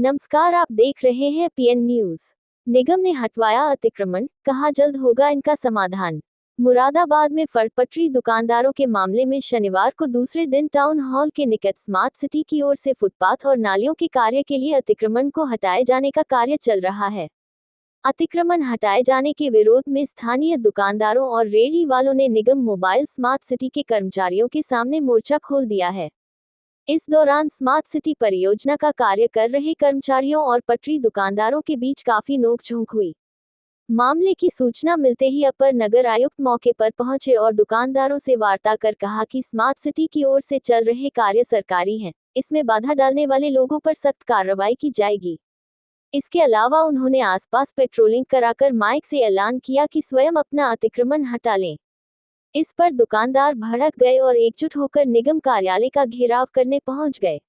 नमस्कार, आप देख रहे हैं पीएन न्यूज। निगम ने हटवाया अतिक्रमण, कहा जल्द होगा इनका समाधान। मुरादाबाद में फटपटरी दुकानदारों के मामले में शनिवार को दूसरे दिन टाउन हॉल के निकट स्मार्ट सिटी की ओर से फुटपाथ और नालियों के कार्य के लिए अतिक्रमण को हटाए जाने का कार्य चल रहा है। अतिक्रमण हटाए जाने के विरोध में स्थानीय दुकानदारों और रेहड़ी वालों ने निगम मोबाइल स्मार्ट सिटी के कर्मचारियों के सामने मोर्चा खोल दिया है। इस दौरान स्मार्ट सिटी परियोजना का कार्य कर रहे कर्मचारियों और पटरी दुकानदारों के बीच काफी नोकझोंक हुई। मामले की सूचना मिलते ही अपर नगर आयुक्त मौके पर पहुंचे और दुकानदारों से वार्ता कर कहा कि स्मार्ट सिटी की ओर से चल रहे कार्य सरकारी हैं, इसमें बाधा डालने वाले लोगों पर सख्त कार्रवाई की जाएगी। इसके अलावा उन्होंने आसपास पेट्रोलिंग कराकर माइक से ऐलान किया कि स्वयं अपना अतिक्रमण हटा लें। इस पर दुकानदार भड़क गए और एकजुट होकर निगम कार्यालय का घेराव करने पहुंच गए,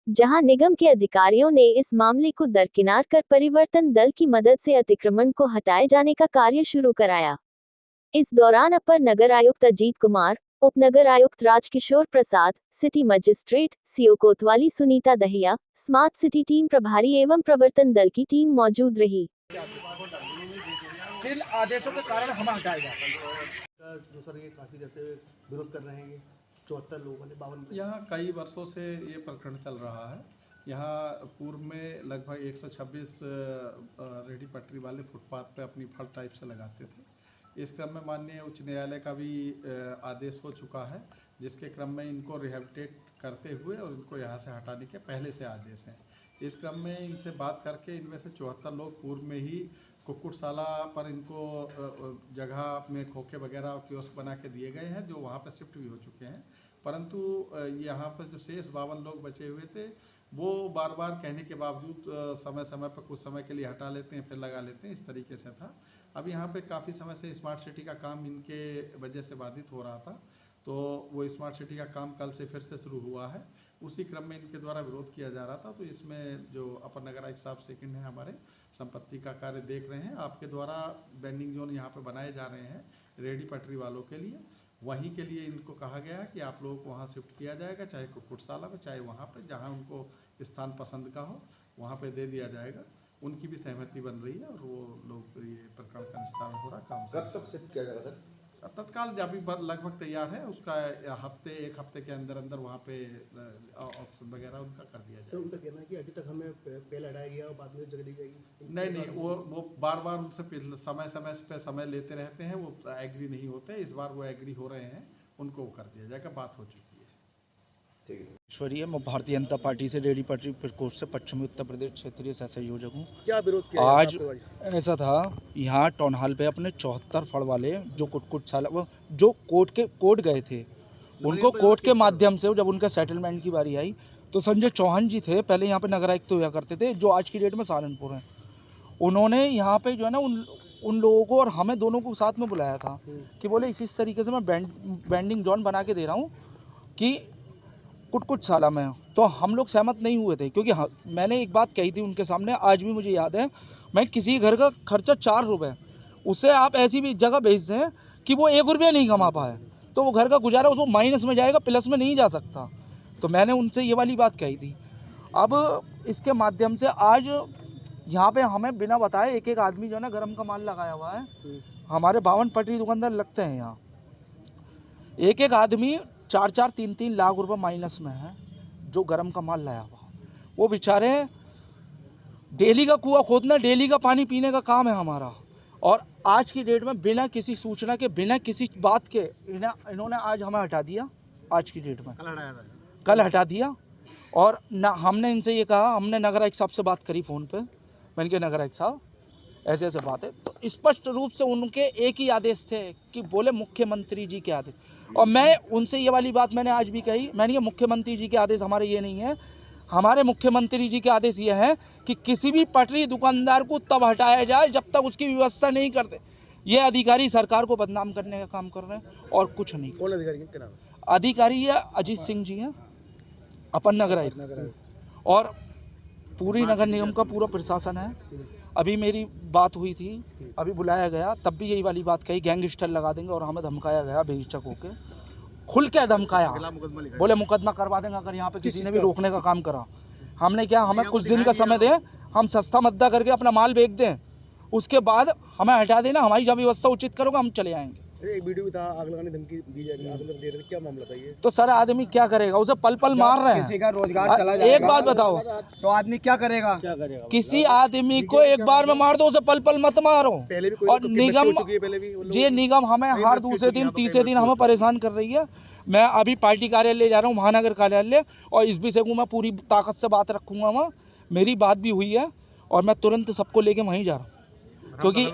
जहां निगम के अधिकारियों ने इस मामले को दरकिनार कर परिवर्तन दल की मदद से अतिक्रमण को हटाए जाने का कार्य शुरू कराया। इस दौरान अपर नगर आयुक्त अजीत कुमार, उप नगर आयुक्त राजकिशोर प्रसाद, सिटी मजिस्ट्रेट सीओ कोतवाली Sunita Dahiya, smart city team प्रभारी एवं प्रवर्तन दल की टीम मौजूद रही। जिन आदेशों के कारण हम हटाएगा जो सर ये काफ़ी जैसे विरोध कर रहे हैं 74 लोगों ने 52। यहाँ कई वर्षों से ये प्रकरण चल रहा है। यहाँ पूर्व में लगभग 126 रेहड़ी पटरी वाले फुटपाथ पे अपनी फल टाइप से लगाते थे। इस क्रम में माननीय उच्च न्यायालय का भी आदेश हो चुका है, जिसके क्रम में इनको रिहेबिलिटेट करते हुए और इनको यहाँ से हटाने के पहले से आदेश हैं। इस क्रम में इनसे बात करके इनमें से 74 लोग पूर्व में ही कुक्कुटशाला पर इनको जगह में खोखे वगैरह और कियोस्क बना के दिए गए हैं, जो वहाँ पर शिफ्ट भी हो चुके हैं। परंतु यहाँ पर जो शेष 52 लोग बचे हुए थे, वो बार बार कहने के बावजूद समय समय पर कुछ समय के लिए हटा लेते हैं, फिर लगा लेते हैं, इस तरीके से था। अब यहाँ पे काफ़ी समय से स्मार्ट सिटी का काम इनके वजह से बाधित हो रहा था, तो वो स्मार्ट सिटी का काम कल से फिर से शुरू हुआ है। उसी क्रम में इनके द्वारा विरोध किया जा रहा था, तो इसमें जो अपर नगर आयुक्त साहब सेकंड है हमारे, संपत्ति का कार्य देख रहे हैं। आपके द्वारा बेंडिंग जोन यहाँ पे बनाए जा रहे हैं रेहड़ी पटरी वालों के लिए, वहीं के लिए इनको कहा गया है कि आप लोगों को वहाँ शिफ्ट किया जाएगा, चाहे कुक्कुटशाला में, चाहे वहाँ पे जहाँ उनको स्थान पसंद का हो वहाँ पे दे दिया जाएगा। उनकी भी सहमति बन रही है और वो लोग ये प्रकरण का निस्तारण हो रहा काम कब सब शिफ्ट किया जाएगा सर? तत्काल अभी लगभग तैयार है, उसका एक हफ्ते के अंदर अंदर वहाँ पे ऑप्शन वगैरह उनका कर दिया जाए। उनका कहना है कि अभी तक हमें पहले हटाया गया और बाद में जगह दी जाएगी। नहीं, वो बार बार उनसे समय पे समय लेते रहते हैं, वो एग्री नहीं होते। इस बार वो एग्री हो रहे हैं, उनको वो कर दिया जाएगा, बात हो चुकी है। ठीक है। ईश्वरीय, मैं भारतीय जनता पार्टी से रेहड़ी पटरी प्रकोष्ठ से पश्चिमी उत्तर प्रदेश क्षेत्रीय सह संयोजक हूँ। क्या विरोध किया आज ऐसा था, यहाँ टाउन हॉल पे अपने 74 फड़ वाले जो कुक्कुटशाला जो कोर्ट गए थे, उनको कोर्ट के माध्यम से जब उनका सेटलमेंट की बारी आई, तो संजय चौहान जी थे, पहले यहाँ पे नगर आयुक्त हुआ करते थे, जो आज की डेट में सहारनपुर हैं। उन्होंने यहाँ पे जो है ना उन लोगों को और हमें दोनों को साथ में बुलाया था कि बोले इस तरीके से मैं बेंडिंग जोन बना के दे रहा हूँ कि कुक्कुटशाला में। तो हम लोग सहमत नहीं हुए थे, क्योंकि मैंने एक बात कही थी उनके सामने, आज भी मुझे याद है। मैं किसी घर का खर्चा 4 रुपये, उससे आप ऐसी भी जगह भेज दें कि वो 1 रुपया नहीं कमा पाए, तो वो घर का गुजारा उसको माइनस में जाएगा, प्लस में नहीं जा सकता। तो मैंने उनसे ये वाली बात कही थी। अब इसके माध्यम से आज यहाँ पे हमें बिना बताए एक आदमी जो है ना गर्म का माल लगाया हुआ है। हमारे 52 पटरी दुकानदार लगते हैं यहाँ, एक आदमी 4-4, 3-3 लाख रुपए माइनस में है, जो गर्म का माल लाया हुआ। वो बेचारे डेली का कुआं खोदना, डेली का पानी पीने का काम है हमारा, और आज की डेट में बिना किसी सूचना के, बिना किसी बात के इन्होंने आज हमें हटा दिया। आज की डेट में कल हटा दिया। और ना हमने इनसे ये कहा, हमने नगर आयुक्त साहब से बात करी फ़ोन पे, मैंने कहा नगर आयुक्त साहब ऐसे ऐसे बात है, तो स्पष्ट रूप से उनके एक ही आदेश थे कि बोले मुख्यमंत्री जी के आदेश। और मैं उनसे ये वाली बात मैंने आज भी कही, मैंने कहा मुख्यमंत्री जी के आदेश हमारे ये नहीं है, हमारे मुख्यमंत्री जी के आदेश ये है कि किसी भी पटरी दुकानदार को तब हटाया जाए जब तक उसकी व्यवस्था नहीं करते। ये अधिकारी सरकार को बदनाम करने का काम कर रहे हैं और कुछ नहीं। कौन अधिकारी के नाम? अधिकारी ये अजीत सिंह जी हैं, अपर नगर आयुक्त, और पूरी नगर निगम का पूरा प्रशासन है। अभी मेरी बात हुई थी, अभी बुलाया गया, तब भी यही वाली बात कही, गैंगस्टर लगा देंगे, और हमें धमकाया गया बेहिचक होके, खुल के धमकाया, बोले मुकदमा करवा देंगे अगर यहाँ पे किसी ने भी रोकने का काम करा। हमने क्या, हमें कुछ दिन का समय दें, हम सस्ता मद्दा करके अपना माल बेच दें, उसके बाद हमें हटा देना, हमारी जब व्यवस्था उचित करोगे हम चले आएंगे। एक वीडियो भी था, आग लगाने धमकी दी जा रही है, आग दे रहे थे, क्या मामला था ये? तो सर आदमी क्या करेगा, उसे पल पल मार रहे हैं। किसी का रोजगार चला जाएगा, एक बात बताओ, तो आदमी क्या करेगा? किसी आदमी को एक बार में मार दो, उसे पल पल मत मारो। पहले भी कोई और तो निगम, हो चुकी है पहले भी उन लोगों ये की। निगम हमें हर दूसरे दिन तीसरे दिन हमें परेशान कर रही है। मैं अभी पार्टी कार्यालय जा रहा हूँ, महानगर कार्यालय, और इस विषय को मैं पूरी ताकत से बात रखूंगा वहाँ। मेरी बात भी हुई है और मैं तुरंत सबको लेके वहीं जा रहा हूँ, क्योंकि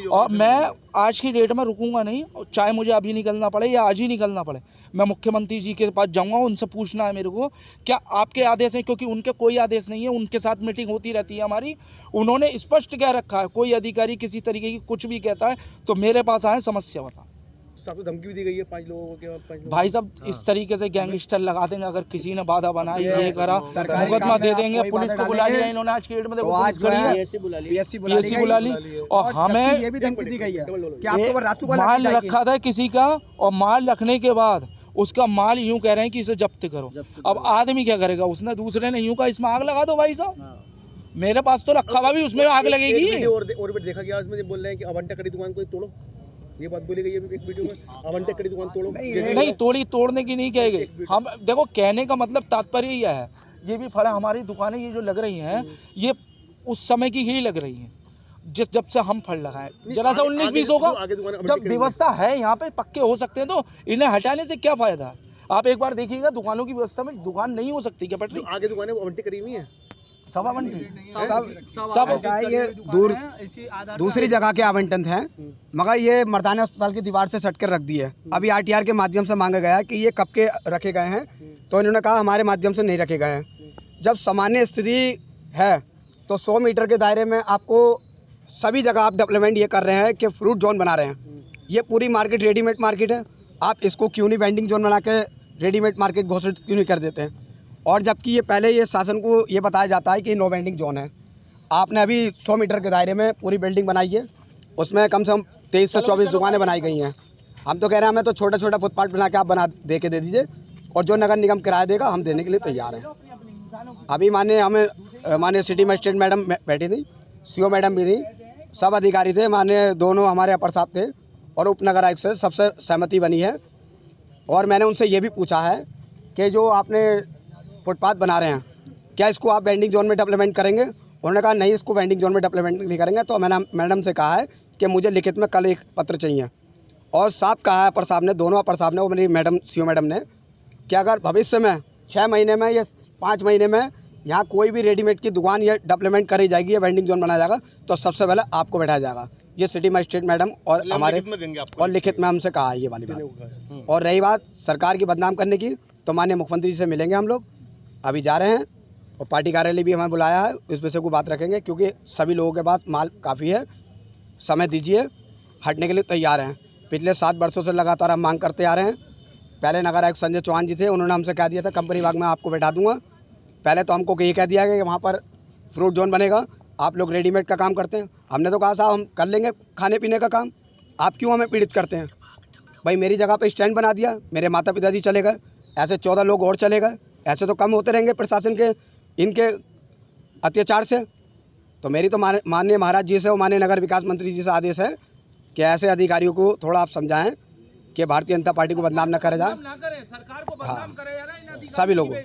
और मैं आज की डेट में रुकूंगा नहीं, चाहे मुझे अभी निकलना पड़े या आज ही निकलना पड़े। मैं मुख्यमंत्री जी के पास जाऊंगा, उनसे पूछना है मेरे को क्या आपके आदेश हैं, क्योंकि उनके कोई आदेश नहीं है, उनके साथ मीटिंग होती रहती है हमारी। उन्होंने स्पष्ट क्या रखा है, कोई अधिकारी किसी तरीके की कुछ भी कहता है तो मेरे पास आए, समस्या बता। आपको धमकी भी दी गई है 5 लोगों के, 5 लोग। भाई साहब इस तरीके से गैंगस्टर लगा देंगे, अगर किसी ने बाधा बनाई, ये ये करा, सरकारी मुकदमा काम दे में आप देंगे। कोई पुलिस बाधा को बुला लिया डालेंगे, इन्होंने, आज की डेट में तो देखो आज पुलिस खड़ी है, PSC बुला ली ली, और हमें ये भी धमकी दी गई है कि ये आपको राचू का माल रखा था किसी का, और माल रखने के बाद उसका माल यूं कह रहे हैं कि इसे जब्त करो। अब आदमी क्या करेगा, उसने दूसरे ने यूं कहा इसमें आग लगा दो। भाई साहब मेरे पास तो रखा हुआ भी, उसमें आग लगेगी। और भी देखा गया, इसमें बोल रहे हैं कि आवंटक करी दुकान को तोड़ो, ये बात बोली गई है एक वीडियो में, आवंटक करी दुकान तोड़ो। नहीं तोड़ने की नहीं कही गई। हम देखो कहने का मतलब तात्पर्य यह है, ये भी फड़ा हमारी दुकानें ये जो लग रही हैं, ये उस समय की ही लग रही हैं जब से हम फल लगाए। जरा सा 19-20 होगा, जब व्यवस्था है यहाँ पे पक्के हो सकते हैं, तो इन्हें हटाने से क्या फायदा है। आप एक बार देखिएगा दुकानों की व्यवस्था में दुकान नहीं हो सकती क्या पटरी? आगे दुकानें आवंटित करी हुई है, सब आवंटन सब ऐसा है, ये दूसरी जगह के आवंटन हैं, मगर ये मर्दाना अस्पताल की दीवार से सट कर रख दी है। अभी RTR के माध्यम से मांगा गया कि ये कब के रखे गए हैं, तो इन्होंने कहा हमारे माध्यम से नहीं रखे गए हैं। जब सामान्य स्थिति है तो 100 मीटर के दायरे में आपको सभी जगह आप डेवलपमेंट ये कर रहे हैं कि फ्रूट जोन बना रहे हैं। ये पूरी मार्केट रेडीमेड मार्केट है, आप इसको क्यों नहीं वेंडिंग जोन बना के रेडीमेड मार्केट घोषित क्यों नहीं कर देते हैं? और जबकि ये पहले ये शासन को ये बताया जाता है कि नो वेंडिंग जोन है। आपने अभी 100 मीटर के दायरे में पूरी बिल्डिंग बनाई है, उसमें कम से कम 23 से 24 दुकानें बनाई गई हैं। हम तो कह रहे हैं हमें तो छोटा छोटा फुटपाथ बना के आप बना दे के दे दीजिए, और जो नगर निगम किराया देगा हम देने के लिए तैयार हैं। अभी माननीय सिटी मजिस्ट्रेट मैडम बैठी थी, CO मैडम भी थी, सब अधिकारी थे, माननीय दोनों हमारे अपर साहब थे, और उप नगर आयुक्त से सबसे सहमति बनी है। और मैंने उनसे ये भी पूछा है कि जो आपने फुटपाथ बना रहे हैं, क्या इसको आप वेंडिंग जोन में डेवलपमेंट करेंगे? उन्होंने कहा नहीं, इसको वेंडिंग जोन में डेवलपमेंट नहीं करेंगे। तो मैंने मैडम से कहा है कि मुझे लिखित में कल एक पत्र चाहिए, और साफ कहा है अपर साहब ने, दोनों अपर साहब ने, वो मेरी मैडम CO मैडम ने, कि अगर भविष्य में 6 महीने में या 5 महीने में यहाँ कोई भी रेडीमेड की दुकान या डेवलपमेंट करी जाएगी या वेंडिंग जोन बनाया जाएगा, तो सबसे पहले आपको बैठाया जाएगा। ये सिटी मजिस्ट्रेट मैडम और हमारे और लिखित में हमसे कहा है ये वाली बात। और रही बात सरकार की बदनाम करने की, तो माननीय मुख्यमंत्री जी से मिलेंगे हम लोग, अभी जा रहे हैं, और पार्टी कार्यालय भी हमें बुलाया है, इस विषय को बात रखेंगे, क्योंकि सभी लोगों के पास माल काफ़ी है, समय दीजिए, हटने के लिए तैयार हैं। पिछले 7 वर्षों से लगातार हम मांग करते आ रहे हैं। पहले नगर आयुक्त संजय चौहान जी थे, उन्होंने हमसे कह दिया था कंपनी बाग में आपको बैठा दूंगा। पहले तो हमको ये कह दिया गया कि वहाँ पर फ्रूट जोन बनेगा, आप लोग रेडीमेड का काम करते हैं। हमने तो कहा साहब हम कर लेंगे खाने पीने का काम, आप क्यों हमें पीड़ित करते हैं? भाई मेरी जगह पे स्टैंड बना दिया, मेरे माता पिताजी चले गए, ऐसे 14 लोग और चले गए, ऐसे तो कम होते रहेंगे प्रशासन के इनके अत्याचार से। तो मेरी तो माननीय महाराज जी से और माननीय नगर विकास मंत्री जी से आदेश है कि ऐसे अधिकारियों को थोड़ा आप समझाएं कि भारतीय जनता पार्टी को बदनाम न करे जाए, सरकार को बदनाम करे, सभी लोगों